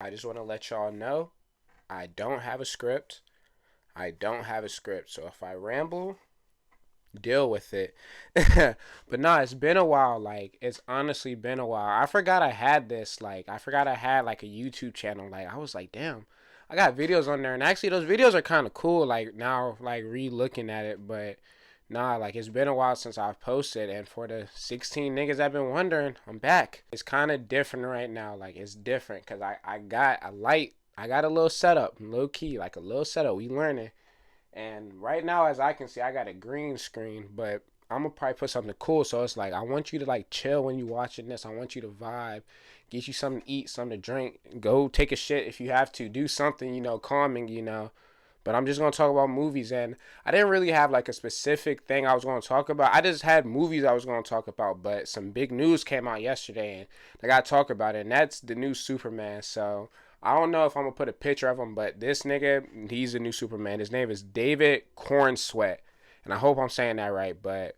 I just want to let y'all know I don't have a script. I don't have a script. So if I ramble, deal with it. But nah, it's been a while. Like, it's honestly been a while. I forgot I had this. Like, I forgot I had like a YouTube channel. Like, I was like, damn, I got videos on there. And actually, those videos are kind of cool. Like, now, like, re looking at it. But nah, like, it's been a while since I've posted. And for the 16 niggas that been wondering, I'm back. It's kind of different right now. Like, it's different because I got a light. I got a little setup, low key, like a little setup. We learning. And right now, as I can see, I got a green screen, but I'm gonna probably put something cool. So it's like I want you to like chill when you watching this. I want you to vibe, get you something to eat, something to drink, go take a shit if you have to, do something calming. But I'm just gonna talk about movies, and I didn't really have like a specific thing I was gonna talk about. I just had movies I was gonna talk about, but some big news came out yesterday, and I gotta talk about it. And that's the new Superman. So I don't know if I'm gonna put a picture of him, but this nigga, he's the new Superman. His name is David Cornsweet, and I hope I'm saying that right. But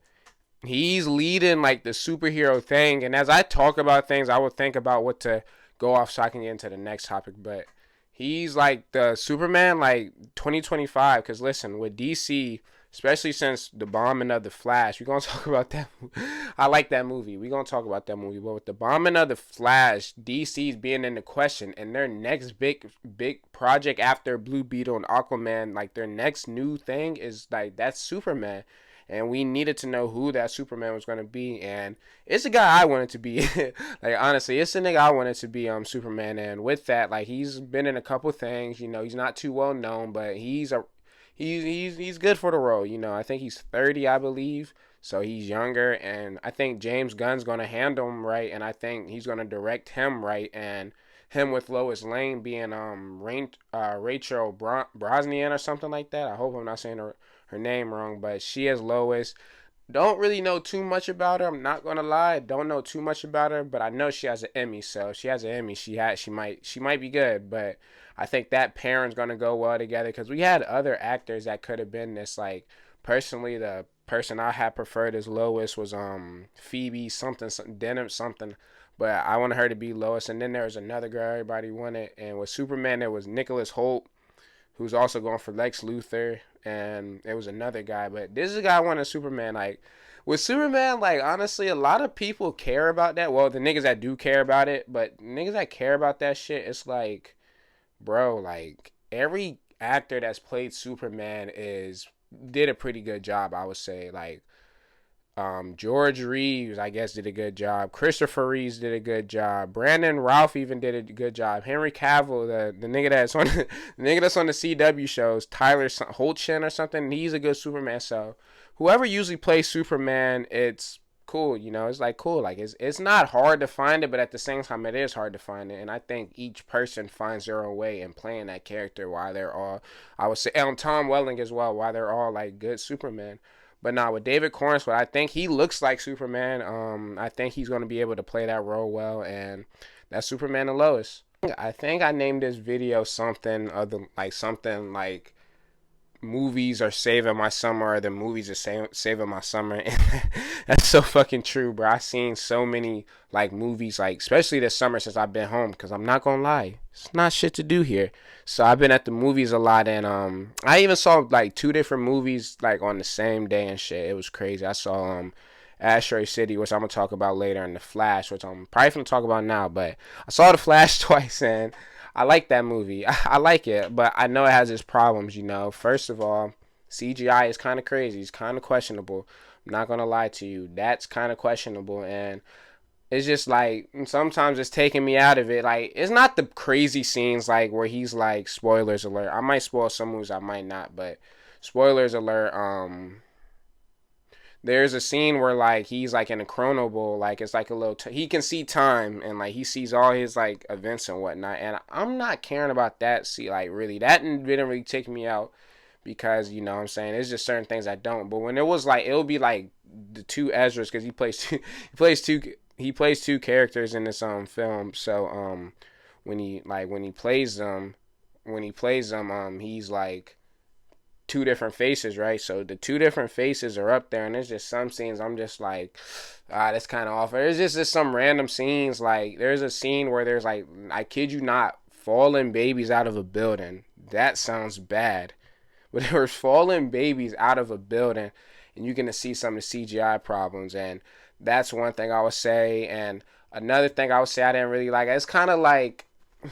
he's leading like the superhero thing, and as I talk about things, I will think about what to go off so I can get into the next topic. But he's like the Superman like 2025. Because listen, with DC, especially since the bombing of the Flash, we're gonna talk about that. I like that movie. We're gonna talk about that movie. But with the bombing of the Flash, DC's being in the question, and their next big project after Blue Beetle and Aquaman, like their next new thing is like that's Superman. And we needed to know who that Superman was going to be, and it's a guy I wanted to be. Like honestly, it's a nigga I wanted to be Superman. And with that, like he's been in a couple things. He's not too well known, but he's good for the role. I think he's 30, I believe. So he's younger, and I think James Gunn's gonna handle him right, and I think he's gonna direct him right, and him with Lois Lane being Rachel Brosnahan or something like that. I hope I'm not saying her name wrong, but she is Lois. Don't really know too much about her. I'm not gonna lie. Don't know too much about her, but I know she has an Emmy. So if she has an Emmy, she might be good. But I think that pairing's gonna go well together because we had other actors that could have been this. Like personally, the person I had preferred as Lois was Phoebe something Denham something. But I wanted her to be Lois, and then there was another girl everybody wanted, and with Superman there was Nicholas Holt, who's also going for Lex Luthor, and there was another guy. But this is a guy I wanted Superman. Like with Superman, like honestly, a lot of people care about that. Well, the niggas that do care about it, but niggas that care about that shit, it's like, bro, like every actor that's played Superman is did a pretty good job, I would say. Like George Reeves, I guess, did a good job. Christopher Reeves did a good job. Brandon Routh even did a good job. Henry Cavill, the nigga that's on the nigga that's on the CW shows, Tyler Holchin or something, he's a good Superman. So whoever usually plays Superman, it's cool. It's like cool. Like it's not hard to find it, but at the same time, it is hard to find it. And I think each person finds their own way in playing that character. Why they're all, I would say, and Tom Welling as well. Why they're all like good Superman. But now with David Cornswell, I think he looks like Superman. I think he's going to be able to play that role well, and that's Superman and Lois. I think I named this video something like movies are saving my summer, or the movies are saving my summer. And that's so fucking true, bro. I seen so many like movies, like especially this summer since I've been home, because I'm not gonna lie, it's not shit to do here. So I've been at the movies a lot, and I even saw like two different movies like on the same day and shit. It was crazy. I saw Asteroid City, which I'm gonna talk about later, and The Flash, which I'm probably gonna talk about now. But I saw The Flash twice, and I like that movie. I like it, but I know it has its problems. First of all, CGI is kind of crazy. It's kind of questionable. I'm not gonna lie to you. That's kind of questionable, and it's just like sometimes it's taking me out of it. Like it's not the crazy scenes like where he's like spoilers alert. I might spoil some movies, I might not, but spoilers alert. There's a scene where like he's like in a chrono bowl, like it's like a little he can see time, and like he sees all his like events and whatnot, and I'm not caring about that. See, like really that didn't really take me out, because you know what I'm saying, it's just certain things I don't. But when it was like, it would be like the two Ezras, because he plays two characters in this film. So when he plays them he's like two different faces, right? So the two different faces are up there, and there's just some scenes I'm just like, that's kind of off. There's just some random scenes. Like there's a scene where there's like, I kid you not, falling babies out of a building. That sounds bad. But there was falling babies out of a building, and you're gonna see some of the CGI problems, and that's one thing I would say. And another thing I would say I didn't really like. It's kind of like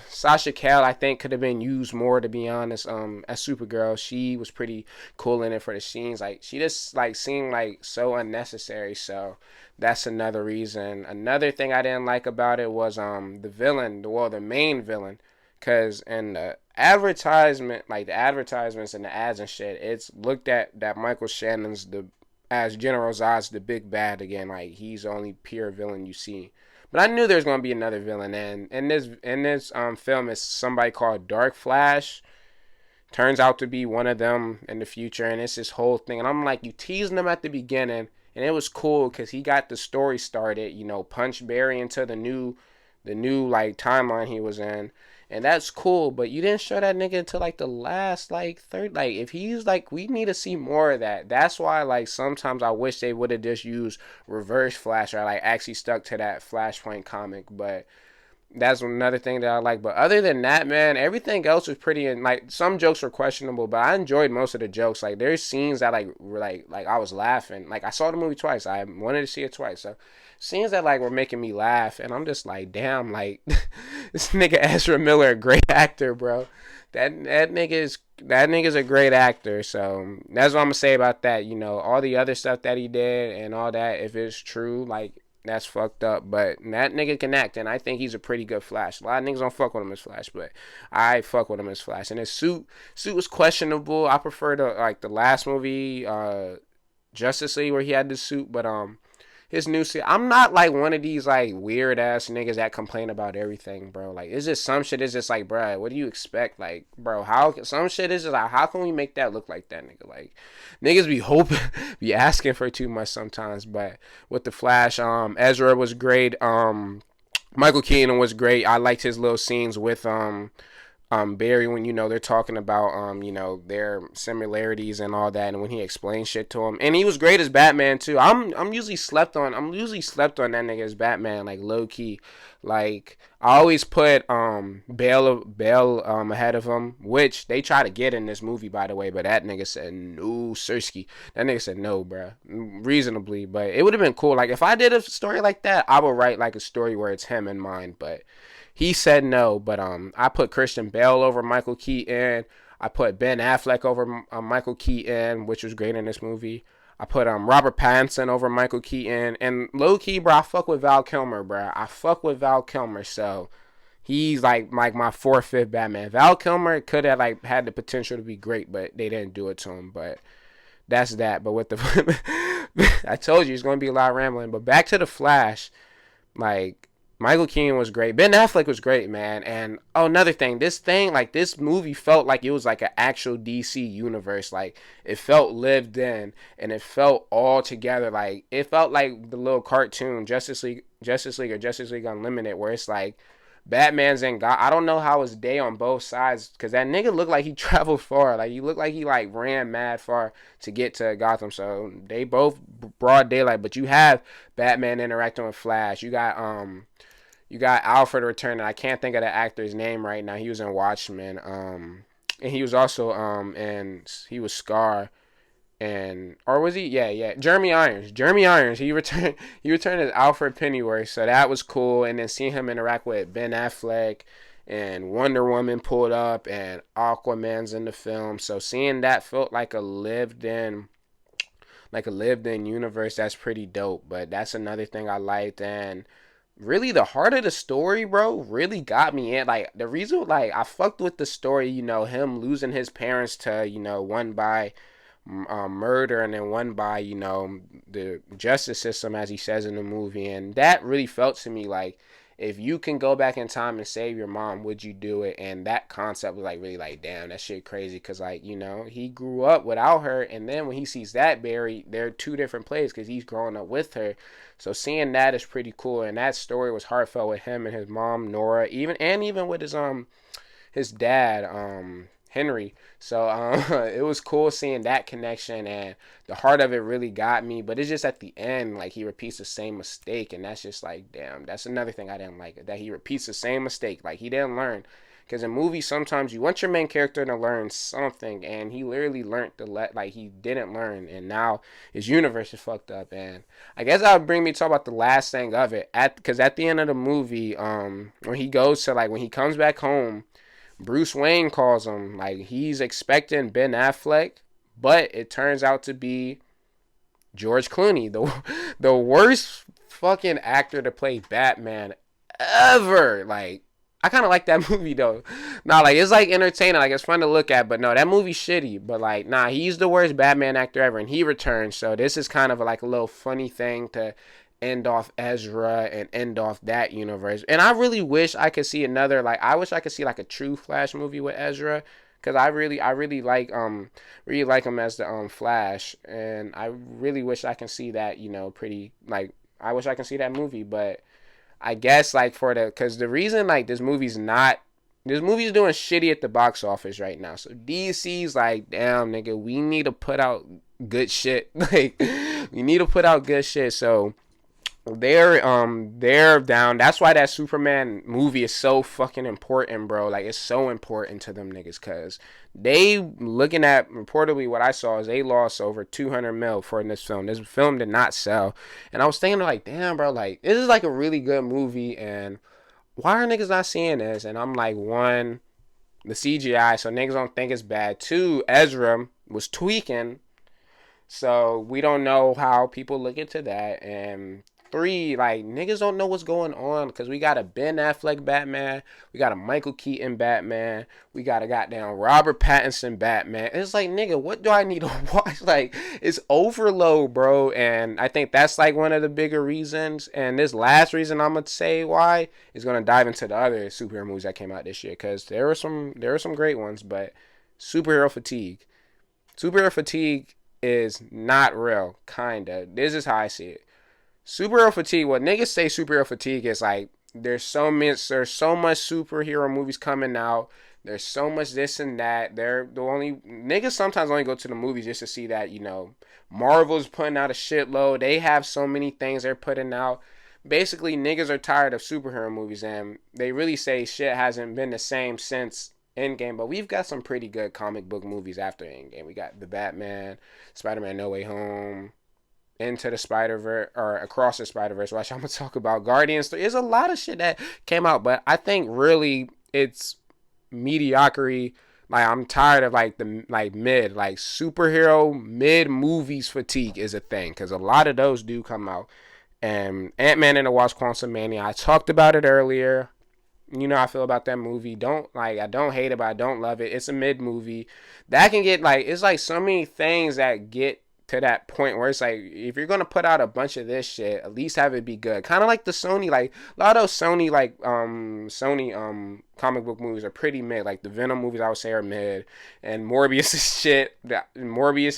Sasha Cale, I think, could have been used more, to be honest. As Supergirl, she was pretty cool in it for the scenes. Like, she just like seemed like so unnecessary. So that's another reason. Another thing I didn't like about it was the villain, the main villain, because in the advertisement, like the advertisements and the ads and shit, it's looked at that Michael Shannon's the as General Zod's the big bad again. Like, he's the only pure villain you see. But I knew there was gonna be another villain, and in this film is somebody called Dark Flash. Turns out to be one of them in the future, and it's this whole thing. And I'm like, you teasing him at the beginning, and it was cool because he got the story started. You know, punch Barry into the new like timeline he was in, and that's cool. But you didn't show that nigga until like the last like third. Like, if he's like, we need to see more of that. That's why like sometimes I wish they would have just used Reverse Flash, or like actually stuck to that Flashpoint comic. But that's another thing that I like. But other than that, man, everything else was pretty. And like, some jokes were questionable, but I enjoyed most of the jokes. Like, there's scenes that like were like I was laughing. Like, I saw the movie twice. I wanted to see it twice. So scenes that like were making me laugh, and I'm just like, damn, like this nigga Ezra Miller, a great actor, bro. That nigga's a great actor. So that's what I'm gonna say about that. You know, all the other stuff that he did and all that, if it's true, like, that's fucked up. But that nigga can act, and I think he's a pretty good Flash. A lot of niggas don't fuck with him as Flash, but I fuck with him as Flash. And his suit was questionable. I prefer the last movie, Justice League, where he had the suit, but his new suit. I'm not like one of these like weird ass niggas that complain about everything, bro. Like, it's just some shit is just like, bro, what do you expect? Like, bro, how some shit is just like, how can we make that look like that, nigga? Like, niggas be hoping, be asking for too much sometimes. But with the Flash, Ezra was great. Michael Keaton was great. I liked his little scenes with Barry, when, you know, they're talking about you know, their similarities and all that, and when he explained shit to him. And he was great as Batman too. I'm usually slept on that nigga as Batman, like, low key. Like, I always put Bale ahead of him, which they try to get in this movie, by the way, but that nigga said no, Sirski. That nigga said no, bruh. Reasonably. But it would have been cool. Like, if I did a story like that, I would write like a story where it's him in mind. But he said no. But I put Christian Bale over Michael Keaton. I put Ben Affleck over Michael Keaton, which was great in this movie. I put Robert Pattinson over Michael Keaton. And low key, bro, I fuck with Val Kilmer, bro. I fuck with Val Kilmer. So he's like my fourth, fifth Batman. Val Kilmer could have like had the potential to be great, but they didn't do it to him. But that's that. But with the I told you it's gonna be a lot of rambling. But back to the Flash, like, Michael Keaton was great. Ben Affleck was great, man. And another thing, this movie felt like it was like an actual DC universe. Like, it felt lived in, and it felt all together. Like, it felt like the little cartoon Justice League or Justice League Unlimited, where it's like Batman's in God. I don't know how it's day on both sides, because that nigga looked like he traveled far. Like, he looked like he like ran mad far to get to Gotham. So they both broad daylight, but you have Batman interacting with Flash. You got Alfred returning. I can't think of the actor's name right now. He was in Watchmen. And he was also and he was Scar, and or was he? Yeah. Jeremy Irons. He returned. He returned as Alfred Pennyworth. So that was cool. And then seeing him interact with Ben Affleck, and Wonder Woman pulled up, and Aquaman's in the film. So seeing that felt like a lived in universe. That's pretty dope. But that's another thing I liked. And really, the heart of the story, bro, really got me in. Like, the reason, like, I fucked with the story, you know, him losing his parents to, you know, one by murder, and then one by, you know, the justice system, as he says in the movie. And that really felt to me like, if you can go back in time and save your mom, would you do it? And that concept was like, really like, damn, that shit crazy. Because, like, you know, he grew up without her, and then when he sees that Barry, they're two different places because he's growing up with her. So seeing that is pretty cool. And that story was heartfelt with him and his mom Nora, even with his dad Henry. So it was cool seeing that connection, and the heart of it really got me. But it's just at the end, like, he repeats the same mistake, and that's just like, damn, that's another thing I didn't like, that he repeats the same mistake. Like, he didn't learn, Because in movies, sometimes you want your main character to learn something, and he literally learned to like he didn't learn, and now his universe is fucked up. And I guess that would bring me to talk about the last thing of it. Because at the end of the movie, when he goes to like when he comes back home, Bruce Wayne calls him like he's expecting Ben Affleck, but it turns out to be George Clooney, the worst fucking actor to play Batman ever. Like, I kind of like that movie though. Nah, like it's like entertaining, like it's fun to look at. But no, that movie's shitty. But like, nah, he's the worst Batman actor ever, and he returns. So this is kind of like a little funny thing to end off Ezra and end off that universe. And I really wish I could see another. Like, I wish I could see like a true Flash movie with Ezra. Cause really like him as the Flash, and I really wish I can see that, pretty like I wish I can see that movie, but I guess like cause the reason like this movie's doing shitty at the box office right now, so DC's like, damn nigga, we need to put out good shit, like we need to put out good shit, so they're down. That's why that Superman movie is so fucking important, bro. Like it's so important to them niggas, cause they looking at reportedly what I saw is they lost over 200 mil for this film. This film did not sell, and I was thinking like, damn, bro, like this is like a really good movie, and why are niggas not seeing this? And I'm like, one, the CGI, so niggas don't think it's bad. Two, Ezra was tweaking, so we don't know how people look into that, and three, like niggas don't know what's going on because we got a Ben Affleck Batman, we got a Michael Keaton Batman, we got a goddamn Robert Pattinson Batman. It's like, nigga, what do I need to watch? Like, it's overload, bro. And I think that's like one of the bigger reasons. And this last reason I'm gonna say why is gonna dive into the other superhero movies that came out this year, because there were some great ones, but superhero fatigue. Superhero fatigue is not real, kinda. This is how I see it. Superhero fatigue, what niggas say superhero fatigue is like there's so much superhero movies coming out. There's so much this and that. They're the only niggas sometimes only go to the movies just to see that, Marvel's putting out a shitload. They have so many things they're putting out. Basically, niggas are tired of superhero movies, and they really say shit hasn't been the same since Endgame, but we've got some pretty good comic book movies after Endgame. We got the Batman, Spider-Man No Way Home, Into the Spider-Verse, or Across the Spider-Verse, which I'm gonna talk about. Guardians 3. There's a lot of shit that came out, but I think really it's mediocrity. Like, I'm tired of like the superhero mid movies fatigue is a thing, because a lot of those do come out. And Ant-Man and the Wasp: Quantumania, I talked about it earlier. You know how I feel about that movie. I don't hate it, but I don't love it. It's a mid movie that can get like, it's like so many things that get to that point where it's like, if you're gonna put out a bunch of this shit, at least have it be good. Kind of like the Sony, like a lot of those Sony comic book movies are pretty mid. Like the Venom movies, I would say, are mid, and Morbius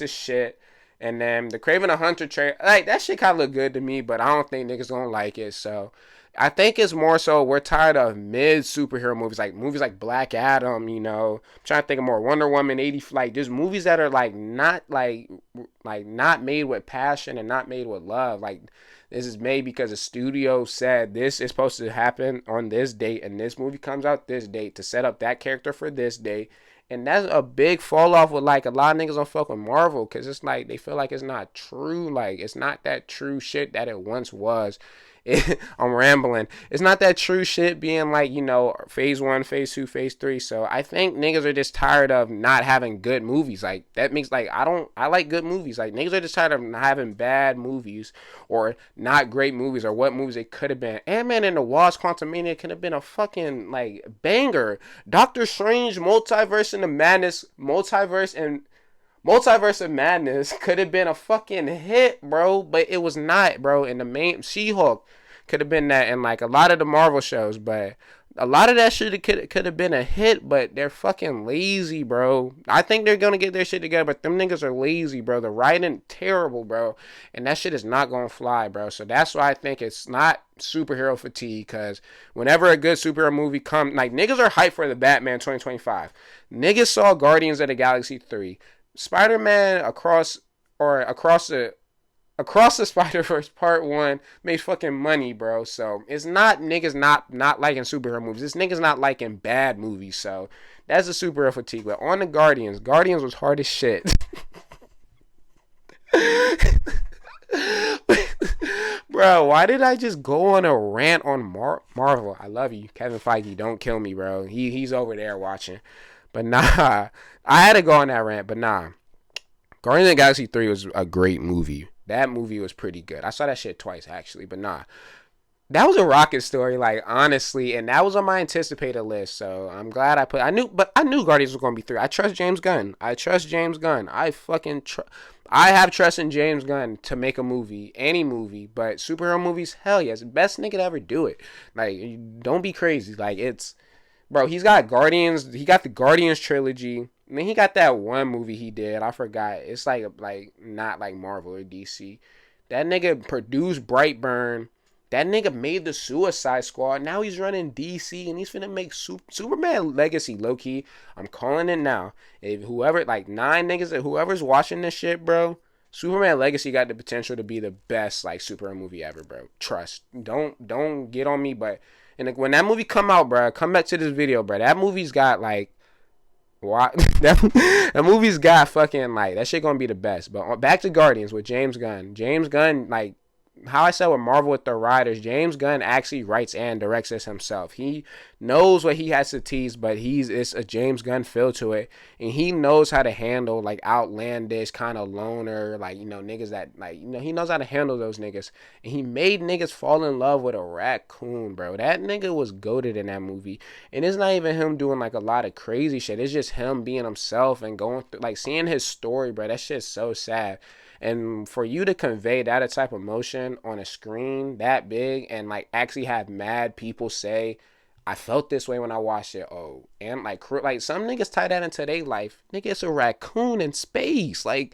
is shit. And then the Kraven the Hunter trailer, like that shit kind of look good to me, but I don't think niggas gonna like it. So I think it's more so we're tired of mid superhero movies like Black Adam. I'm trying to think of more Wonder Woman 80, like just movies that are like not not made with passion and not made with love. Like, this is made because the studio said this is supposed to happen on this date, and this movie comes out this date to set up that character for this date. And that's a big fall off with like a lot of niggas don't fuck with Marvel, because it's like they feel like it's not true. Like, it's not that true shit that it once was. I'm rambling. It's not that true shit being like, phase 1, phase 2, phase 3. So I think niggas are just tired of not having good movies. Like, that makes like, I like good movies. Like, niggas are just tired of not having bad movies or not great movies, or what movies they could have been. Ant-Man and the Wasp: Quantumania could have been a fucking like banger. Doctor Strange Multiverse of Madness could have been a fucking hit, bro, but it was not, bro. And the main She-Hulk could have been that, and like a lot of the Marvel shows, but a lot of that shit could have been a hit, but they're fucking lazy, bro. I think they're gonna get their shit together, but them niggas are lazy, bro. The writing terrible, bro, and that shit is not gonna fly, bro. So that's why I think it's not superhero fatigue, because whenever a good superhero movie comes, like niggas are hyped for the Batman 2025. Niggas saw Guardians of the Galaxy 3. Spider-Man across the Across the Spider-Verse Part 1 made fucking money, bro. So it's not niggas not liking superhero movies. It's niggas not liking bad movies. So that's the superhero fatigue. But on the Guardians was hard as shit. Bro, why did I just go on a rant on Marvel? I love you, Kevin Feige. Don't kill me, bro. He's over there watching. But nah, I had to go on that rant. But nah, Guardians of the Galaxy 3 was a great movie. That movie was pretty good. I saw that shit twice actually. But nah, that was a rocket story, like honestly, and that was on my anticipated list. So I'm glad I knew Guardians was gonna be 3. I trust James Gunn. I have trust in James Gunn to make a movie, any movie, but superhero movies, hell yes, best nigga to ever do it. Like, don't be crazy. Like, it's, bro, he's got Guardians. He got the Guardians trilogy. And then he got that one movie he did. I forgot. It's like not like Marvel or DC. That nigga produced Brightburn. That nigga made the Suicide Squad. Now he's running DC and he's finna make Superman Legacy low key. I'm calling it now. If whoever, like 9 niggas, whoever's watching this shit, bro, Superman Legacy got the potential to be the best like superhero movie ever, bro. Trust. Don't get on me, but and like, when that movie come out, bro, come back to this video, bro. That movie's got like why that movie's got fucking like that shit gonna be the best. But back to Guardians with James Gunn. James Gunn, like how I said with Marvel with the writers, James Gunn actually writes and directs this himself. He knows what he has to tease, but it's a James Gunn feel to it, and he knows how to handle like outlandish kind of loner, like niggas that like he knows how to handle those niggas, and he made niggas fall in love with a raccoon, bro. That nigga was goated in that movie, and it's not even him doing like a lot of crazy shit. It's just him being himself and going through like seeing his story, bro. That shit's so sad. And for you to convey that type of emotion on a screen that big and like actually have mad people say, I felt this way when I watched it. Oh, and like some niggas tie that into their life. Nigga, it's a raccoon in space. Like,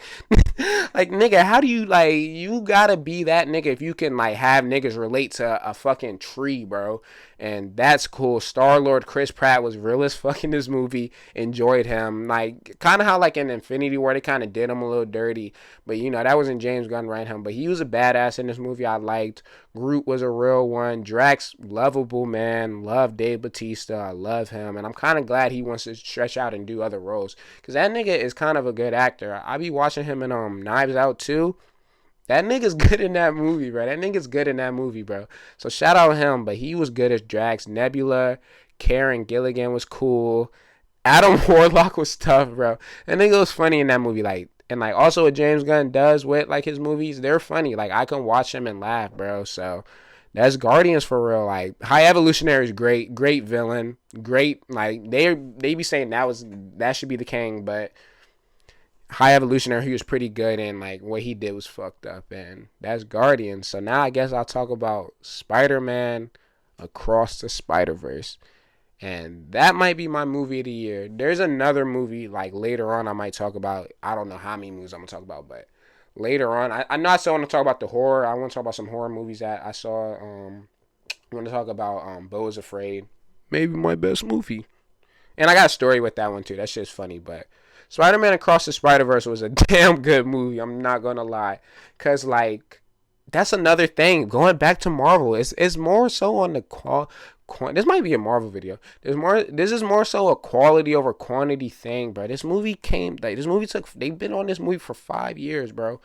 like nigga, how do you like? You gotta be that nigga if you can like have niggas relate to a fucking tree, bro. And that's cool. Star-Lord Chris Pratt was real as fuck in this movie. Enjoyed him. Like, kind of how like in Infinity War they kind of did him a little dirty. But that wasn't James Gunn writing him. But he was a badass in this movie. I liked. Groot was a real one. Drax, lovable man. Love Dave Bautista. I love him. And I'm kind of glad he wants to stretch out and do other roles. Because that nigga is kind of a good actor. I be watching him in Knives Out too. That nigga's good in that movie, bro. That nigga's good in that movie, bro. So shout out him, but he was good as Drax. Nebula, Karen Gilligan was cool. Adam Warlock was tough, bro. That nigga was funny in that movie, like, and like also what James Gunn does with like his movies, they're funny. Like I can watch them and laugh, bro. So that's Guardians for real. Like High Evolutionary is great villain, great. Like they be saying that should be the king, but High Evolutionary, he was pretty good, and like what he did was fucked up, and that's Guardians. So now I guess I'll talk about Spider-Man Across the Spider-Verse, and that might be my movie of the year. There's another movie like later on I might talk about. I don't know how many movies I'm gonna talk about, but later on I know I still want to talk about the horror. I want to talk about some horror movies that I saw. I want to talk about Beau is Afraid, maybe my best movie, and I got a story with that one too. That shit's funny, but Spider-Man Across the Spider-Verse was a damn good movie. I'm not going to lie. Because, like, that's another thing. Going back to Marvel, it's more so on the this might be a Marvel video. This is more so a quality over quantity thing, bro. They've been on this movie for 5 years, bro.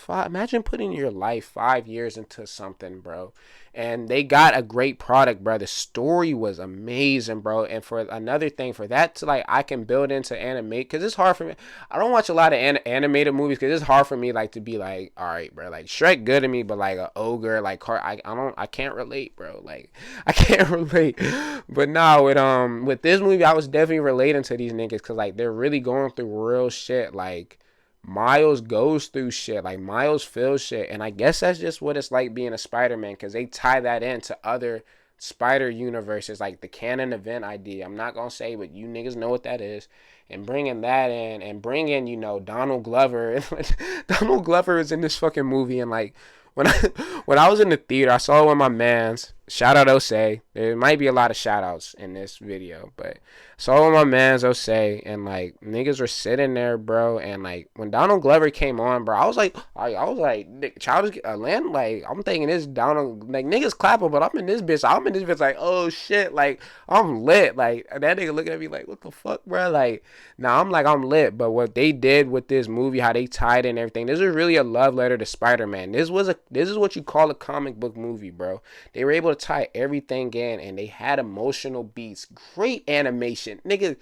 Imagine putting your life 5 years into something, bro. And they got a great product, bro. The story was amazing, bro. And for another thing, for that to like, I can build into animate, because it's hard for me. I don't watch a lot of animated movies because it's hard for me like to be like, all right, bro, like Shrek good to me, but like a ogre, like I can't relate, bro. Like I can't relate. But now with this movie, I was definitely relating to these niggas because like they're really going through real shit, like. Miles goes through shit, like Miles feels shit, and I guess that's just what it's like being a Spider-Man, because they tie that into other Spider universes, like the canon event idea. I'm not gonna say, but you niggas know what that is, and bringing that in, and bringing Donald Glover. Donald Glover is in this fucking movie, and like when I was in the theater, I saw it with my mans. Shout out Osei. There might be a lot of shout outs in this video, but so all my mans Osei and like niggas were sitting there, bro. And like when Donald Glover came on, bro, I was like, Childish Land, like I'm thinking this Donald, like niggas clapping, but I'm in this bitch like, oh shit, like I'm lit, like that nigga looking at me like, what the fuck, bro, like. Now I'm like I'm lit, but what they did with this movie, how they tied in everything, this is really a love letter to Spider-Man. This is what you call a comic book movie, bro. They were able to tie everything in, and they had emotional beats, great animation, nigga.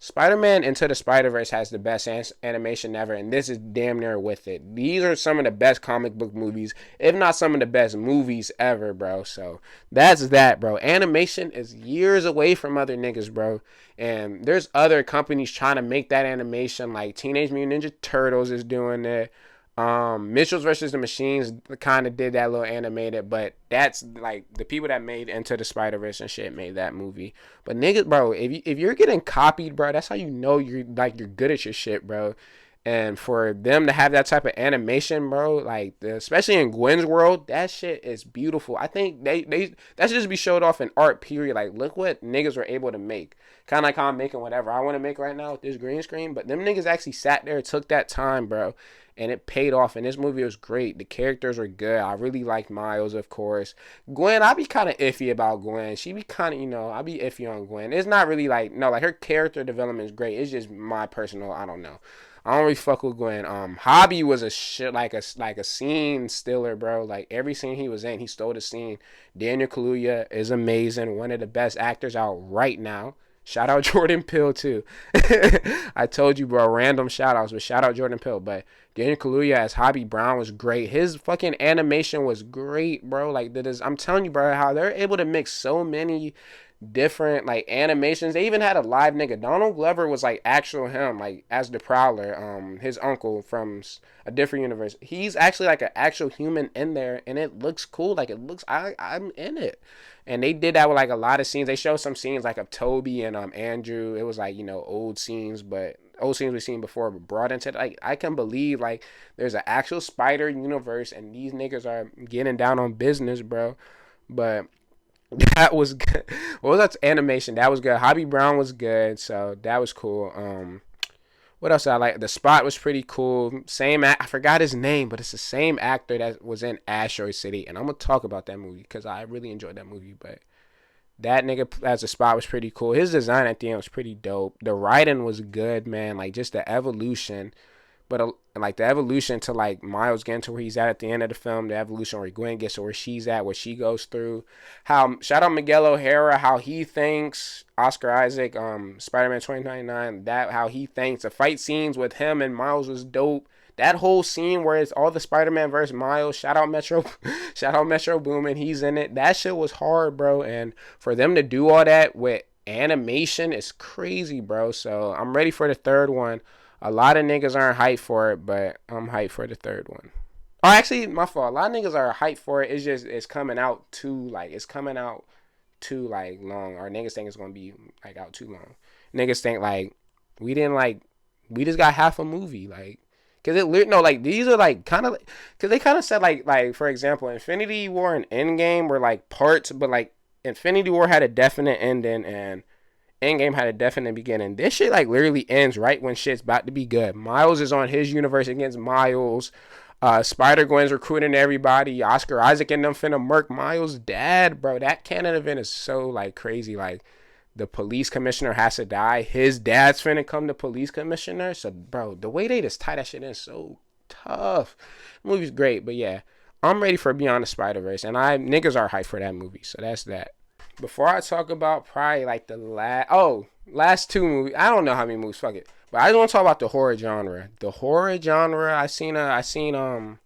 Spider-Man Into the Spider-Verse has the best animation ever, and this is damn near with it. These are some of the best comic book movies, if not some of the best movies ever, bro. So that's that, bro. Animation is years away from other niggas, bro. And there's other companies trying to make that animation, like Teenage Mutant Ninja Turtles is doing it. Mitchell's versus the Machines kind of did that little animated, but that's like the people that made Into the Spider-Verse and shit made that movie. But niggas, bro, if you're getting copied, bro, that's how you know you're good at your shit, bro. And for them to have that type of animation, bro, like especially in Gwen's world, that shit is beautiful. I think they that should just be showed off in art. Period. Like, look what niggas were able to make. Kind of like how I'm making whatever I want to make right now with this green screen. But them niggas actually sat there, took that time, bro, and it paid off. And this movie was great. The characters were good. I really liked Miles, of course. Gwen, I be kind of iffy about Gwen. She be kind of, I be iffy on Gwen. It's not really like, no, like her character development is great. It's just my personal, I don't know. I don't really fuck with Gwen. Hobby was a shit like a scene stealer, bro. Like every scene he was in, he stole the scene. Daniel Kaluuya is amazing, one of the best actors out right now. Shout out Jordan Peele too. I told you, bro, random shout outs, but shout out Jordan Peele. But Daniel Kaluuya as Hobby Brown was great. His fucking animation was great, bro. Like that is, I'm telling you, bro, how they're able to mix so many different like animations. They even had a live nigga. Donald Glover was like actual him, like as the Prowler, his uncle from a different universe. He's actually like an actual human in there, and it looks cool. Like it looks, I'm in it. And they did that with like a lot of scenes. They showed some scenes like of Toby and Andrew. It was like old scenes, but old scenes we've seen before, but brought into like I can believe like there's an actual Spider universe, and these niggas are getting down on business, bro. But that was good. What was that animation? That was good. Hobby Brown was good, so that was cool. What else I like? The Spot was pretty cool. I forgot his name, but it's the same actor that was in Asteroid City, and I'm gonna talk about that movie because I really enjoyed that movie. But that nigga as a Spot was pretty cool. His design at the end was pretty dope. The writing was good, man. Like just the evolution. But like the evolution to like Miles getting to where he's at the end of the film, the evolution where Gwen gets to where she's at, what she goes through. How shout out Miguel O'Hara, how he thinks Oscar Isaac, Spider-Man 2099, that how he thinks the fight scenes with him and Miles was dope. That whole scene where it's all the Spider-Man versus Miles, shout out Metro, shout out Metro Boomin, he's in it. That shit was hard, bro. And for them to do all that with animation is crazy, bro. So I'm ready for the third one. A lot of niggas aren't hyped for it, but I'm hyped for the third one. Oh, actually, my fault. A lot of niggas are hyped for it. It's just it's coming out too long. Or niggas think it's gonna be like out too long. Niggas think like we didn't like we just got half a movie like. Cause like these are like kind of, cause they kind of said like for example, Infinity War and Endgame were like parts, but like Infinity War had a definite ending and Endgame had a definite beginning. This shit like literally ends right when shit's about to be good. Miles is on his universe against Miles. Spider-Gwen's recruiting everybody. Oscar Isaac and them finna murk Miles' dad, bro. That canon event is so like crazy. Like the police commissioner has to die. His dad's finna come to police commissioner. So bro, the way they just tie that shit in is so tough. The movie's great, but yeah, I'm ready for Beyond the Spider-Verse, and niggas are hyped for that movie. So that's that. Before I talk about probably like the last two movies, I don't know how many movies, fuck it. But I just want to talk about the horror genre. The horror genre, I seen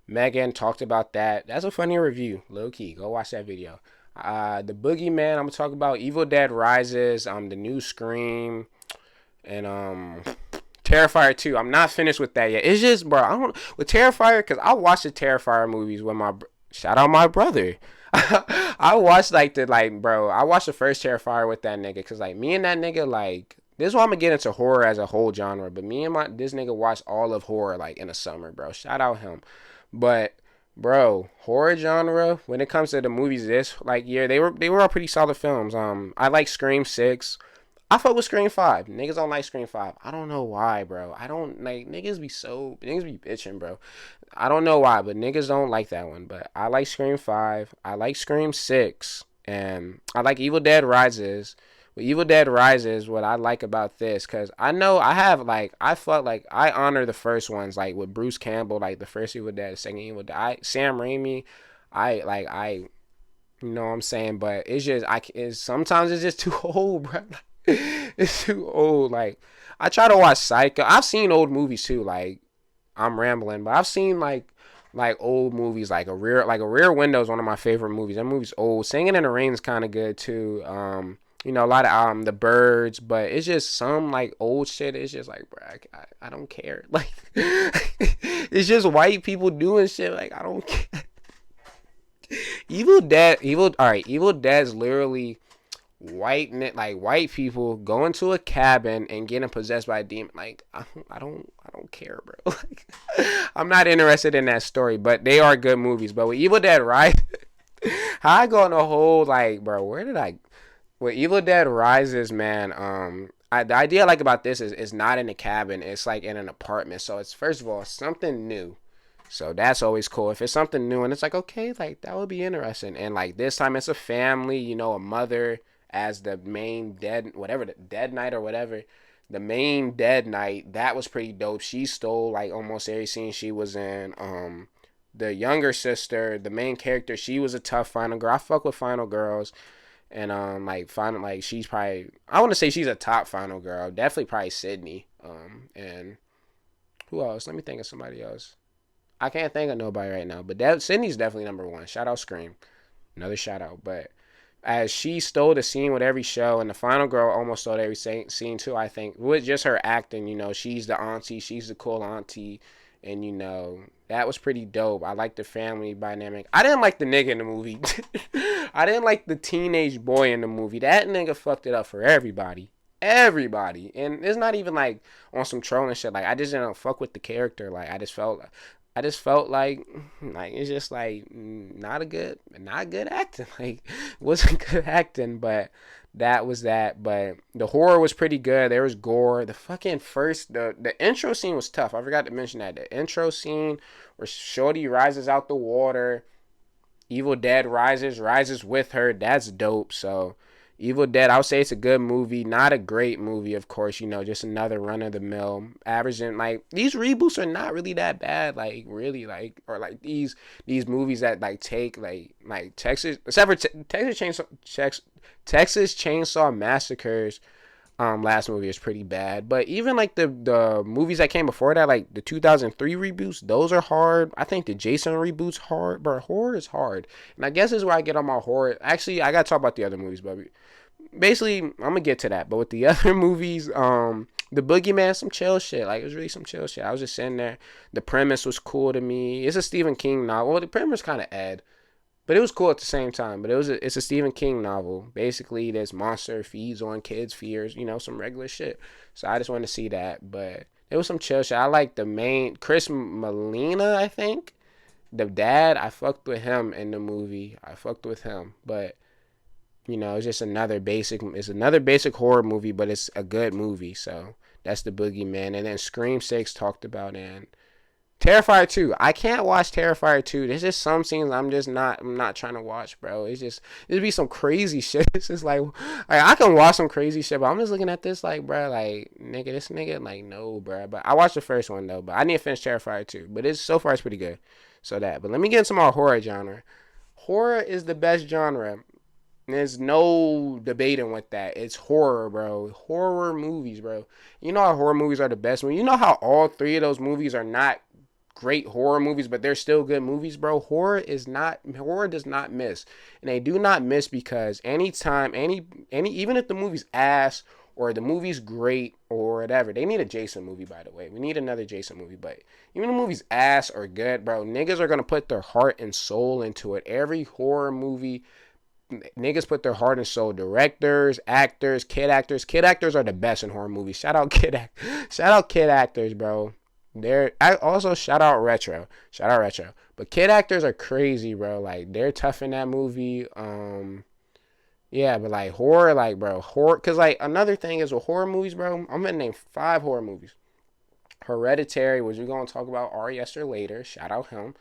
Megan talked about that. That's a funny review, low key. Go watch that video. The Boogeyman, I'm gonna talk about Evil Dead Rises, the new Scream, and Terrifier 2. I'm not finished with that yet. It's just, bro, I don't with Terrifier, because I watched the Terrifier movies with shout out my brother. I watched I watched the first Terrifier with that nigga, cause like me and that nigga like this is why I'm gonna get into horror as a whole genre. But me and this nigga watched all of horror like in the summer, bro. Shout out him. But Bro, horror genre, when it comes to the movies this like year, they were all pretty solid films. I like Scream 6. I fuck with Scream 5. Niggas don't like Scream 5. I don't know why, bro. I don't like niggas be bitching, bro. I don't know why, but niggas don't like that one. But I like Scream 5. I like Scream 6. And I like Evil Dead Rises. With Evil Dead Rises, what I like about this, because I know I have, like, I felt like I honor the first ones, like with Bruce Campbell, like the first Evil Dead, the second Evil Dead. Sam Raimi, you know what I'm saying? But it's just, sometimes it's just too old, bro. It's too old. Like, I try to watch Psycho. I've seen old movies too, like, I'm rambling, but I've seen like old movies like a Rear Window is one of my favorite movies. That movie's old. Singing in the Rain is kind of good too. You know, a lot of The Birds, but it's just some like old shit. It's just like, bro, I don't care. Like, it's just white people doing shit. Like, I don't care. Evil Dead's literally white people going to a cabin and getting possessed by a demon. Like, I don't care, bro. Like, I'm not interested in that story, but they are good movies. But with Evil Dead Rise, how I go on a whole like, bro, where did I? With Evil Dead Rises, man. The idea I like about this is not in a cabin. It's like in an apartment. So it's first of all something new. So that's always cool. If it's something new and it's like, okay, like that would be interesting. And like this time it's a family, you know, a mother as the main the dead knight or whatever. The main dead knight, that was pretty dope. She stole like almost every scene she was in. The younger sister, the main character, she was a tough final girl. I fuck with final girls. And like final like she's probably I want to say she's a top final girl. Definitely probably Sydney. And who else? Let me think of somebody else. I can't think of nobody right now, but Sydney's definitely number one. Shout out Scream, another shout out. But as she stole the scene with every show, and the final girl almost stole every scene too. I think with just her acting, you know, she's the auntie, she's the cool auntie, and you know that was pretty dope. I like the family dynamic. I didn't like the nigga in the movie. I didn't like the teenage boy in the movie. That nigga fucked it up for everybody. Everybody. And it's not even like on some trolling shit. Like I just didn't fuck with the character. Like I just felt like it's just like not good acting. Like it wasn't good acting, but that was that. But the horror was pretty good. There was gore. The fucking the intro scene was tough. I forgot to mention that. The intro scene where Shorty rises out the water, Evil Dead rises with her. That's dope. So Evil Dead, I would say it's a good movie. Not a great movie, of course, you know, just another run of the mill. Averaging like these reboots are not really that bad, like really like or like these movies that like take like Texas except for Texas Chainsaw Massacres last movie is pretty bad. But even like the movies that came before that, like the 2003 reboots, those are hard. I think the Jason reboots hard, but horror is hard. And I guess this is where I get on my horror. Actually, I gotta talk about the other movies, but basically I'm gonna get to that. But with the other movies, the Boogeyman, some chill shit. Like it was really some chill shit. I was just sitting there. The premise was cool to me. It's a Stephen King novel. Well, the premise kind of ed. But it was cool at the same time. But it's a Stephen King novel. Basically, this monster feeds on kids' fears, you know, some regular shit. So I just wanted to see that. But it was some chill shit. I like the main Chris Molina, I think. The dad, I fucked with him in the movie. I fucked with him. But you know, it's another basic horror movie, but it's a good movie. So that's the Boogeyman. And then Scream 6 talked about, and Terrifier 2. I can't watch Terrifier 2. There's just some scenes I'm not trying to watch, bro. It'd be some crazy shit. It's just like I can watch some crazy shit, but I'm just looking at this like, bro, like nigga, this nigga, like no, bro. But I watched the first one though, but I need to finish Terrifier 2. But so far it's pretty good. So that. But let me get into my horror genre. Horror is the best genre. There's no debating with that. It's horror, bro. Horror movies, bro. You know how horror movies are the best one. You know how all three of those movies are not great horror movies, but they're still good movies, bro. Horror does not miss. And they do not miss because anytime even if the movie's ass or the movie's great or whatever, they need a Jason movie, by the way. We need another Jason movie, but even the movie's ass or good, bro, niggas are gonna put their heart and soul into it. Every horror movie, niggas put their heart and soul. Directors, actors, kid actors. Kid actors are the best in horror movies. Shout out kid actors, bro. Also shout out Retro. Shout out Retro. But kid actors are crazy, bro. Like they're tough in that movie. Yeah, but like horror, like bro, horror. Cause like another thing is with horror movies, bro. I'm gonna name 5 horror movies. Hereditary, which we're gonna talk about Ari Aster later. Shout out him.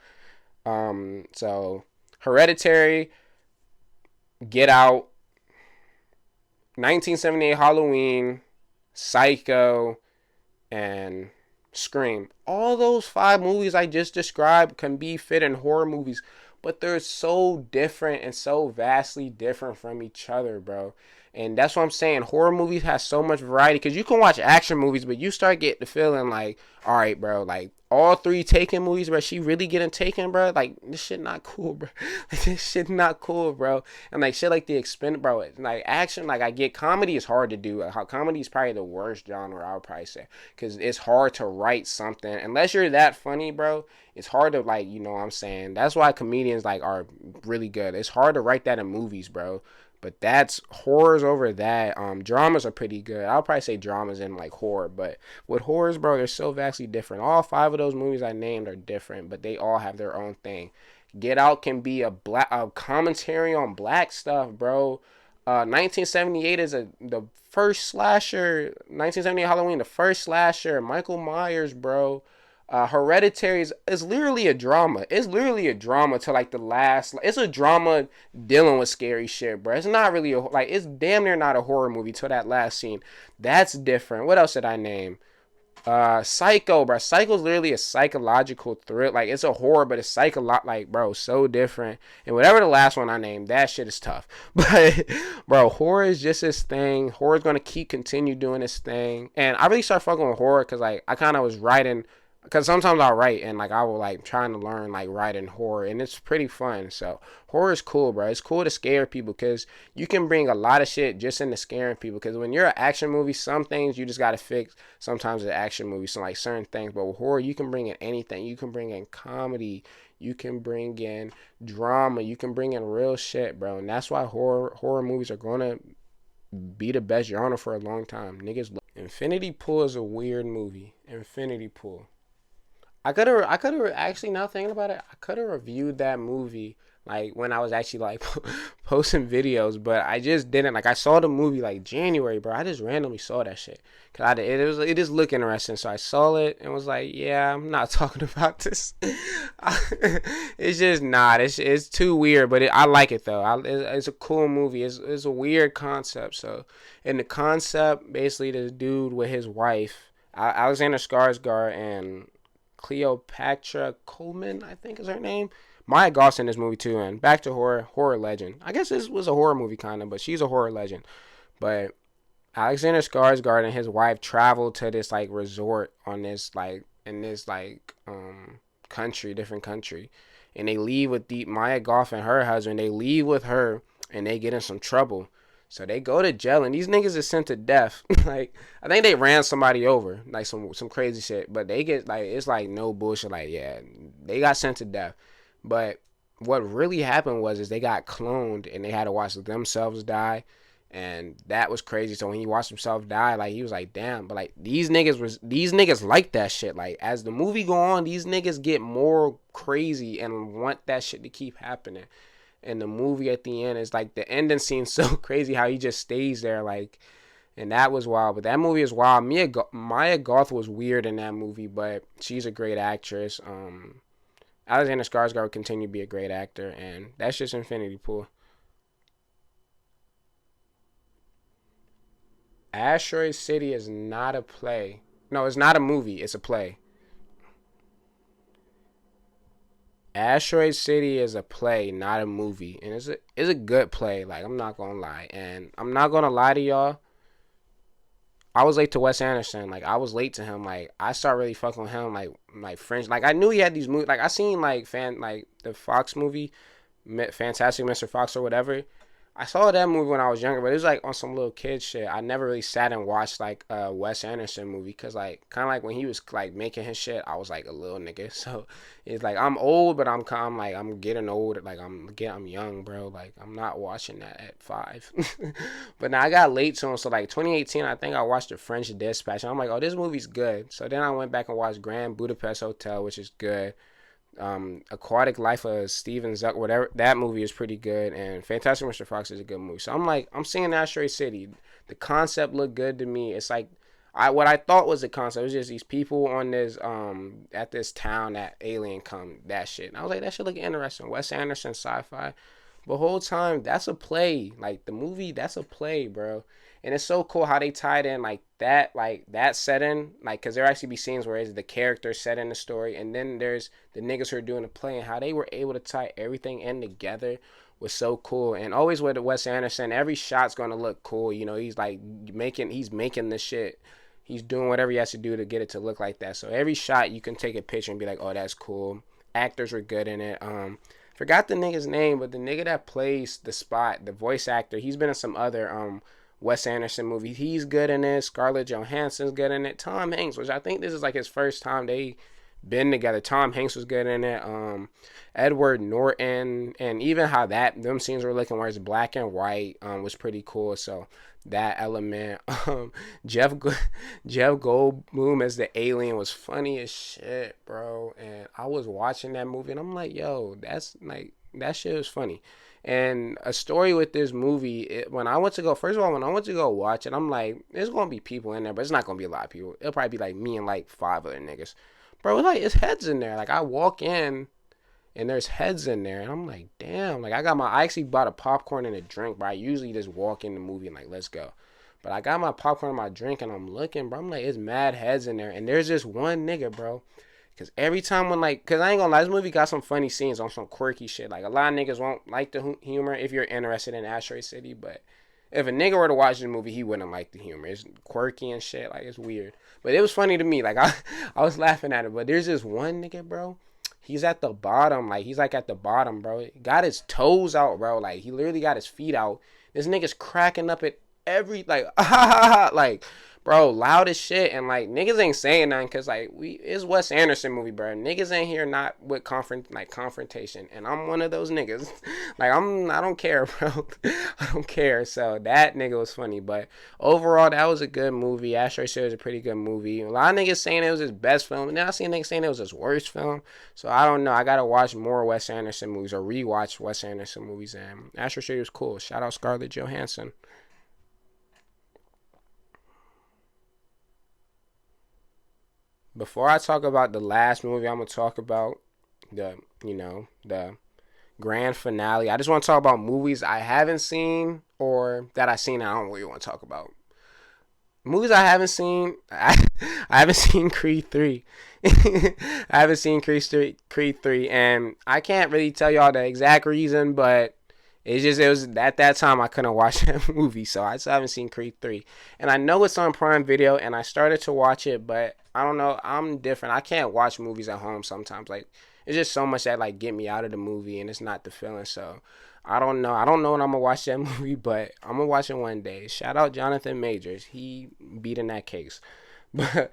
So Hereditary, Get Out, 1978 Halloween, Psycho, and Scream. All those 5 movies I just described can be fit in horror movies, but they're so different and so vastly different from each other, bro. And that's what I'm saying. Horror movies has so much variety because you can watch action movies, but you start getting the feeling like, all right, bro, like all 3 Taken movies, bro, she really getting taken, bro. Like this shit not cool, bro. Like this shit not cool, bro. And like shit like the expend, bro. Like action, like I get comedy is hard to do. How comedy is probably the worst genre I would probably say because it's hard to write something unless you're that funny, bro. It's hard to like, you know what I'm saying. That's why comedians like are really good. It's hard to write that in movies, bro. But that's horrors over that. Dramas are pretty good. I'll probably say dramas in like horror, but with horrors, bro, they're so vastly different. All 5 of those movies I named are different, but they all have their own thing. Get Out can be a commentary on black stuff, bro. 1978 is the first slasher. 1978 Halloween, the first slasher. Michael Myers, bro. Hereditary is literally a drama. It's literally a drama to like the last. It's a drama dealing with scary shit, bro. It's not really like it's damn near not a horror movie till that last scene. That's different. What else did I name? Psycho, bro. Psycho's literally a psychological thrill. Like it's a horror, but it's like bro, so different. And whatever the last one I named, that shit is tough. But bro, horror is just this thing. Horror's gonna continue doing this thing. And I really started fucking with horror because like I kind of was writing because sometimes I'll write and like I will like trying to learn like writing horror and it's pretty fun. So horror is cool, bro. It's cool to scare people because you can bring a lot of shit just into scaring people. Because when you're an action movie, some things you just gotta fix. Sometimes the action movie, so like certain things. But with horror, you can bring in anything. You can bring in comedy. You can bring in drama. You can bring in real shit, bro. And that's why horror movies are gonna be the best genre for a long time. Niggas. Infinity Pool is a weird movie. Infinity Pool. I could have actually now thinking about it, I could have reviewed that movie like when I was actually like posting videos, but I just didn't. Like I saw the movie like January, bro. I just randomly saw that shit. It just looked interesting, so I saw it and was like, yeah, I'm not talking about this. It's just not. It's too weird, but I like it though. It's a cool movie. It's a weird concept. So in the concept, basically, this dude with his wife, Alexander Skarsgård and Cleopatra Coleman, I think is her name. Maya Goth's in this movie too, and back to horror legend. I guess this was a horror movie kind of, but she's a horror legend. But Alexander Skarsgård and his wife travel to this like resort on this like in this like different country, and they leave with Maya Goth and her husband. They leave with her, and they get in some trouble. So they go to jail, and these niggas is sent to death. Like I think they ran somebody over, like some crazy shit. But they get like it's like no bullshit. Like yeah, they got sent to death. But what really happened was is they got cloned, and they had to watch themselves die, and that was crazy. So when he watched himself die, like he was like, damn. But like these niggas like that shit. Like as the movie go on, these niggas get more crazy and want that shit to keep happening. And the movie at the end is like the ending scene so crazy how he just stays there like, and that was wild. But that movie is wild. Maya Goth was weird in that movie, but she's a great actress. Alexander Skarsgård will continue to be a great actor, and that's just Infinity Pool. Asteroid City is not a play. No, it's not a movie. It's a play. Asteroid City is a play, not a movie, and it's a good play. Like I'm not gonna lie, and I'm not gonna lie to y'all. I was late to Wes Anderson. Like I was late to him. Like I started really fucking with him. Like French. Like I knew he had these movies. Like I seen like the Fox movie, Fantastic Mr. Fox or whatever. I saw that movie when I was younger, but it was like on some little kid shit. I never really sat and watched like a Wes Anderson movie because like kind of like when he was like making his shit, I was like a little nigga. So it's like I'm old, but I'm like I'm getting old. Like I'm young, bro. Like I'm not watching that at 5. But now I got late to him. So like 2018, I think I watched The French Dispatch, and I'm like, oh, this movie's good. So then I went back and watched Grand Budapest Hotel, which is good. Aquatic Life of Steven Zuck, whatever, that movie is pretty good, and Fantastic Mr. Fox is a good movie. So I'm like, I'm seeing Asteroid City. The concept looked good to me. It's like what I thought was the concept was just these people on this at this town that alien come, that shit. And I was like, that should look interesting. Wes Anderson sci-fi. But whole time that's a play. Like the movie, that's a play, bro. And it's so cool how they tied in like that setting, like because there actually be scenes where it's the characters set in the story, and then there's the niggas who are doing the play, and how they were able to tie everything in together was so cool. And always with Wes Anderson, every shot's gonna look cool. You know, he's making the shit. He's doing whatever he has to do to get it to look like that. So every shot you can take a picture and be like, oh, that's cool. Actors were good in it. Forgot the nigga's name, but the nigga that plays the Spot, the voice actor, he's been in some other Wes Anderson movies. He's good in it. Scarlett Johansson's good in it. Tom Hanks, which I think this is like his first time they been together. Tom Hanks was good in it. Edward Norton, and even how them scenes were looking where it's black and white was pretty cool. So that element, Jeff Jeff Goldblum as the alien was funny as shit, bro. And I was watching that movie and I'm like, yo, that's like that shit was funny. And a story with this movie, when I went to go, first of all, when I went to go watch it, I'm like, there's gonna be people in there, but it's not gonna be a lot of people. It'll probably be like me and like 5 other niggas. Bro, like it's heads in there. Like I walk in and there's heads in there, and I'm like, damn. Like I actually bought a popcorn and a drink, but I usually just walk in the movie and like, let's go. But I got my popcorn and my drink, and I'm looking, bro. I'm like, it's mad heads in there, and there's just one nigga, bro. Cause every time when like, cause I ain't gonna lie, this movie got some funny scenes on some quirky shit. Like a lot of niggas won't like the humor if you're interested in Asteroid City, but if a nigga were to watch the movie, he wouldn't like the humor. It's quirky and shit, like it's weird. But it was funny to me. Like I was laughing at it. But there's this one nigga, bro. He's at the bottom, like he's like at the bottom, bro. He got his toes out, bro. Like he literally got his feet out. This nigga's cracking up at every like like bro, loud as shit. And like niggas ain't saying nothing because like it's Wes Anderson movie, bro. Niggas ain't here not with confrontation, and I'm one of those niggas. Like I don't care, bro. I don't care. So that nigga was funny, but overall that was a good movie. Asteroid City was a pretty good movie. A lot of niggas saying it was his best film, and then I see niggas saying it was his worst film. So I don't know. I gotta watch more Wes Anderson movies or rewatch Wes Anderson movies. And Asteroid City was cool. Shout out Scarlett Johansson. Before I talk about the last movie, I'm gonna talk about the grand finale. I just want to talk about movies I haven't seen or that I seen. I don't really want to talk about movies I haven't seen. I haven't seen Creed 3. I haven't seen Creed 3, and I can't really tell y'all the exact reason, but it was at that time I couldn't watch that movie, so I still haven't seen Creed 3. And I know it's on Prime Video, and I started to watch it, but I don't know. I'm different. I can't watch movies at home sometimes. Like it's just so much that like get me out of the movie, and it's not the feeling. So I don't know. I don't know when I'm gonna watch that movie, but I'm gonna watch it one day. Shout out Jonathan Majors. He beat in that case. But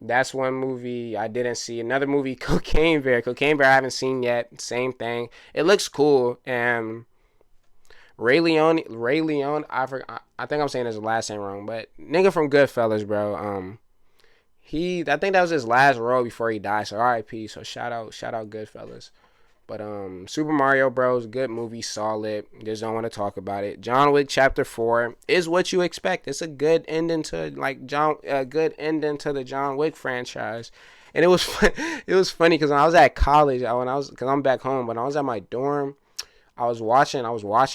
that's one movie I didn't see. Another movie, Cocaine Bear. Cocaine Bear I haven't seen yet. Same thing. It looks cool. And Ray Leone. I think I'm saying his last name wrong, but nigga from Goodfellas, bro. I think that was his last role before he died. So R.I.P. So shout out Goodfellas. But Super Mario Bros. Good movie, solid. Just don't want to talk about it. John Wick Chapter 4 is what you expect. It's a good ending to good ending to the John Wick franchise. And it was it was funny because when I was at college, because I'm back home, but I was at my dorm. I was watching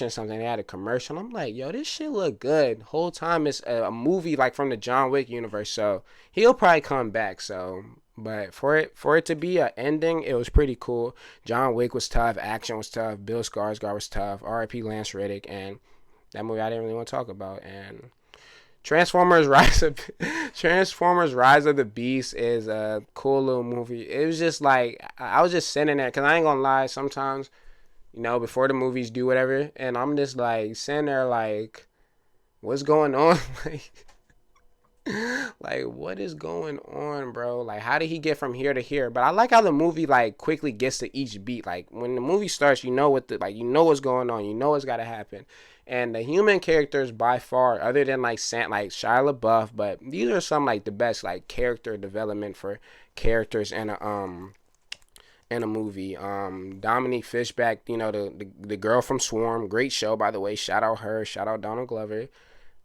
something. They had a commercial. I'm like, yo, this shit look good. Whole time it's a movie like from the John Wick universe. So he'll probably come back. So, but for it to be an ending, it was pretty cool. John Wick was tough. Action was tough. Bill Skarsgård was tough. R.I.P. Lance Reddick. And that movie I didn't really want to talk about. And Transformers Rise of the Beast is a cool little movie. It was just like I was just sitting there because I ain't gonna lie. Sometimes before the movies do whatever. And I'm just like sitting there like, what's going on? Like what is going on, bro? Like how did he get from here to here? But I like how the movie like quickly gets to each beat. Like when the movie starts, what's going on, what's gotta happen. And the human characters by far, other than like Shia LaBeouf, but these are some like the best like character development for characters in a movie. Dominique Fishback, the girl from Swarm, great show by the way. Shout out her. Shout out Donald Glover.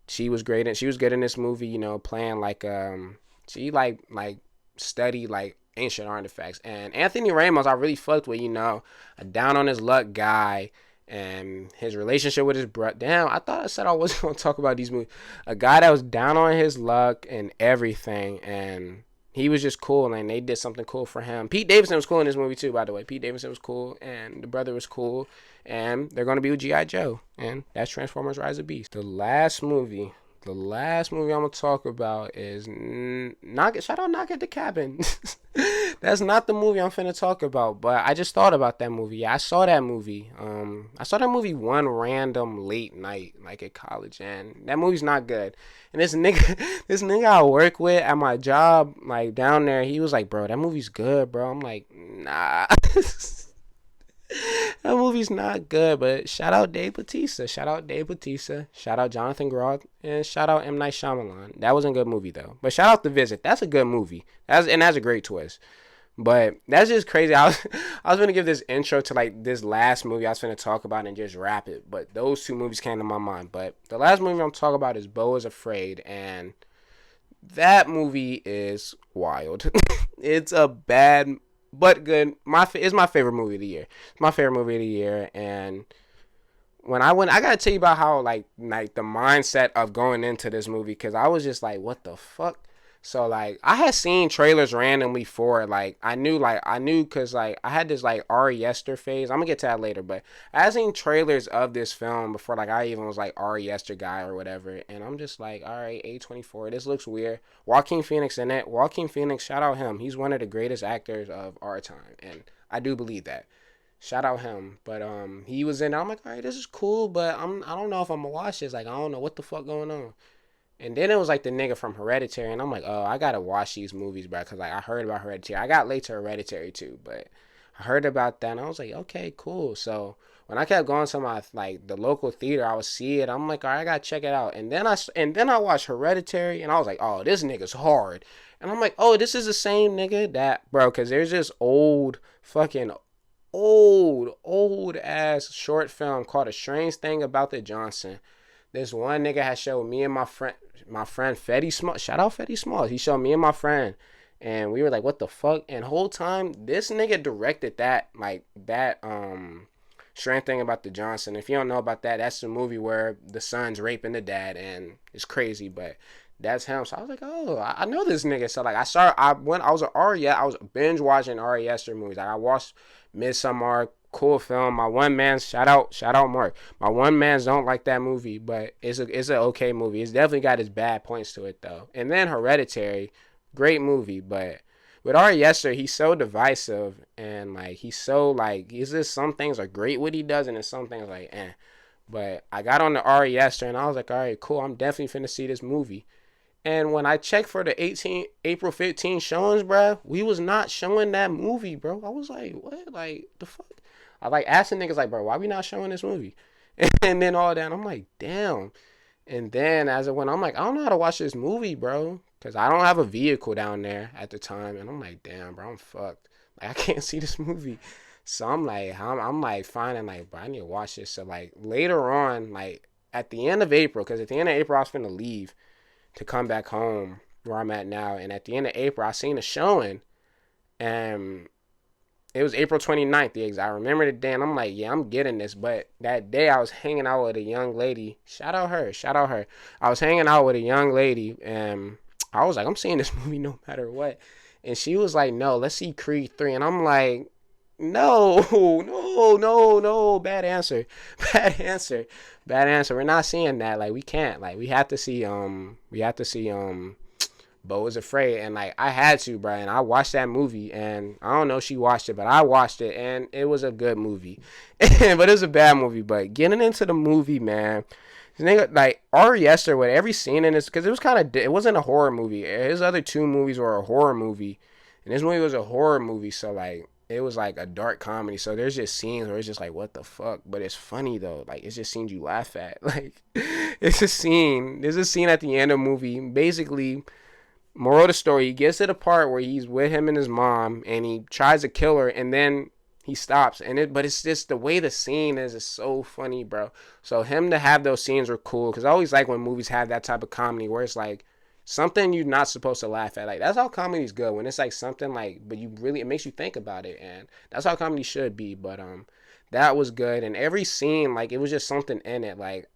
She was great and she was good in this movie. Playing like she like studied like ancient artifacts. And Anthony Ramos, I really fucked with. A down on his luck guy. And his relationship with his brother. Damn, I thought I said I wasn't gonna talk about these movies. A guy that was down on his luck and everything, and he was just cool, and they did something cool for him. Pete Davidson was cool in this movie too, by the way. Pete Davidson was cool, and the brother was cool, and they're gonna be with G.I. Joe, and that's Transformers: Rise of Beast. The last movie I'm gonna talk about is shout out Knock at the Cabin. That's not the movie I'm finna talk about, but I just thought about that movie. Yeah, I saw that movie. I saw that movie one random late night, like at college, and that movie's not good. And this nigga I work with at my job, like down there, he was like, "Bro, that movie's good, bro." I'm like, "Nah." That movie's not good, but shout out Dave Bautista. Shout out Jonathan Groff. And shout out M. Night Shyamalan. That wasn't a good movie, though. But shout out The Visit. That's a good movie. That's a great twist. But that's just crazy. I was going to give this intro to, like, this last movie I was going to talk about and just wrap it. But those two movies came to my mind. But the last movie I'm talking about is Beau is Afraid. And that movie is wild. It's a bad but good. It's my favorite movie of the year. It's my favorite movie of the year. And when I gotta tell you about how like the mindset of going into this movie, because I was just like, what the fuck? So like I had seen trailers randomly for it. Like I knew because like I had this like Ari Aster phase. I'm gonna get to that later, but I had seen trailers of this film before like I even was like Ari Aster guy or whatever. And I'm just like, all right, A24, this looks weird. Joaquin Phoenix in it. Joaquin Phoenix, shout out him. He's one of the greatest actors of our time, and I do believe that. Shout out him. But he was in it. I'm like, all right, this is cool, but I don't know if I'm gonna watch this. Like I don't know what the fuck going on. And then it was like the nigga from Hereditary, and I'm like, oh, I gotta watch these movies, bro, because like I heard about Hereditary. I got late to Hereditary too, but I heard about that, and I was like, okay, cool. So when I kept going to my like the local theater, I would see it. I'm like, all right, I gotta check it out. And then I watched Hereditary, and I was like, oh, this nigga's hard. And I'm like, oh, this is the same nigga that, bro, because there's this fucking old ass short film called A Strange Thing About the Johnson. This one nigga had showed me and my friend Fetty Small. Shout out Fetty Small. He showed me and my friend, and we were like, what the fuck? And the whole time, this nigga directed that Strange Thing About the Johnson. If you don't know about that, that's the movie where the son's raping the dad, and it's crazy, but that's him. So I was like, oh, I know this nigga. So like I was binge watching Ari Aster movies. Like I watched Midsommar, cool film. My one man, shout out Mark. My one man's don't like that movie, but it's an okay movie. It's definitely got its bad points to it though. And then Hereditary, great movie, but with Ari Aster, he's so divisive, and like he's just some things are great what he does, and then some things like eh. But I got on the Ari Aster, and I was like, all right, cool. I'm definitely finna see this movie. And when I checked for the April 15 showings, bro, we was not showing that movie, bro. I was like, what? Like, the fuck? I like asking niggas, like, bro, why we not showing this movie? And then all that, I'm like, damn. And then as it went, I'm like, I don't know how to watch this movie, bro. Because I don't have a vehicle down there at the time. And I'm like, damn, bro, I'm fucked. Like, I can't see this movie. So I'm like finding, like, bro, I need to watch this. So, like, later on, like, at the end of April, because at the end of April, I was finna leave to come back home where I'm at now. And at the end of April, I seen a showing, and it was April 29th. I remember the day, and I'm like, yeah, I'm getting this. But that day, I was hanging out with a young lady. Shout out her. I was hanging out with a young lady, and I was like, I'm seeing this movie no matter what. And she was like, no, let's see Creed 3. And I'm like, no, bad answer. We're not seeing that. Like, we can't. Like, we have to see Bo is afraid, and like I had to, bro. And I watched that movie, and I don't know if she watched it, but I watched it, and it was a good movie, but it was a bad movie. But getting into the movie, man, this nigga like Ari Aster with every scene in this, because it was kind of it wasn't a horror movie. His other two movies were a horror movie, and this movie was a horror movie, so like it was like a dark comedy. So there's just scenes where it's just like, what the fuck? But it's funny though. Like it's just scenes you laugh at. Like it's a scene. There's a scene at the end of the movie. Basically, moral of the story, he gets to the part where he's with him and his mom, and he tries to kill her, and then he stops. But it's just the way the scene is so funny, bro. So him to have those scenes were cool, because I always like when movies have that type of comedy where it's like something you're not supposed to laugh at. Like that's how comedy's good, when it's like something like, but you really, it makes you think about it, and that's how comedy should be. But that was good, and every scene, like it was just something in it, like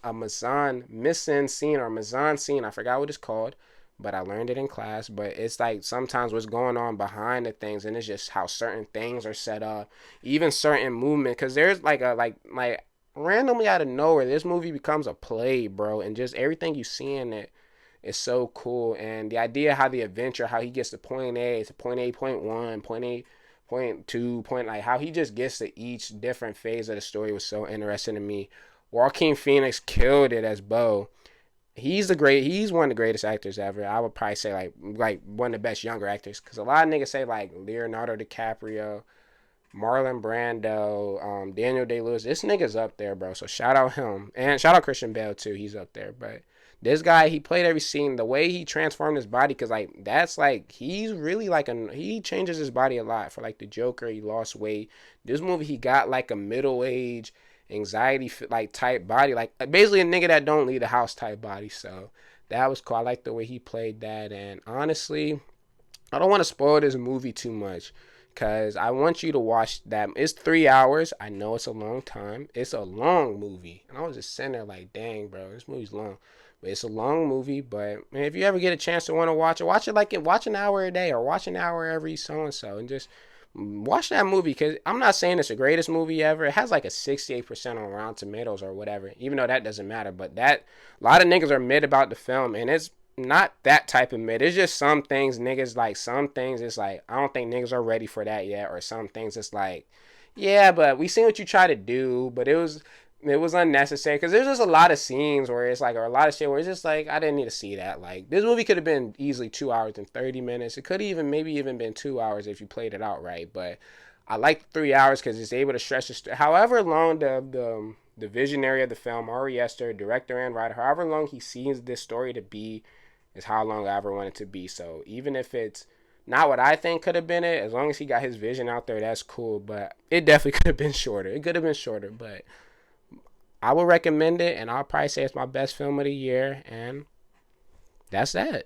a Mazan missing scene or Mazan scene. I forgot what it's called, but I learned it in class. But it's like sometimes what's going on behind the things, and it's just how certain things are set up, even certain movement. Because there's like a like randomly out of nowhere, this movie becomes a play, bro, and just everything you see in it is so cool. And the idea how the adventure, how he gets to point A to point A, point one, point A, point two, point, like how he just gets to each different phase of the story was so interesting to me. Joaquin Phoenix killed it as Bo. He's one of the greatest actors ever. I would probably say like one of the best younger actors, because a lot of niggas say like Leonardo DiCaprio, Marlon Brando, Daniel Day-Lewis. This nigga's up there, bro. So shout out him, and shout out Christian Bale too. He's up there. But this guy, he played every scene. The way he transformed his body, because like that's like he's really like he changes his body a lot. For like the Joker, he lost weight. This movie, he got like a middle age anxiety like type body, like basically a nigga that don't leave the house type body. So that was cool. I like the way he played that. And honestly, I don't want to spoil this movie too much, because I want you to watch that. It's 3 hours. I know it's a long time. It's a long movie. And I was just sitting there like, dang, bro, this movie's long. But it's a long movie. But man, if you ever get a chance to want to watch it like watch an hour a day, or watch an hour every so and so, and just watch that movie. Because I'm not saying it's the greatest movie ever. It has like a 68% on Rotten Tomatoes or whatever, even though that doesn't matter. But that, a lot of niggas are mid about the film, and it's not that type of mid. It's just some things niggas like, some things it's like, I don't think niggas are ready for that yet. Or some things it's like, yeah, but we seen what you try to do, but it was unnecessary. Because there's just a lot of scenes where it's like, or a lot of shit where it's just like, I didn't need to see that. Like this movie could have been easily 2 hours and 30 minutes. It could have maybe even been 2 hours if you played it out right. But I like 3 hours because it's able to stretch the however long the visionary of the film, Ari Aster, director and writer, however long he sees this story to be, is how long I ever want it to be. So even if it's not what I think could have been it, as long as he got his vision out there, that's cool. But it definitely could have been shorter. It could have been shorter, but I would recommend it, and I'll probably say it's my best film of the year, and that's that.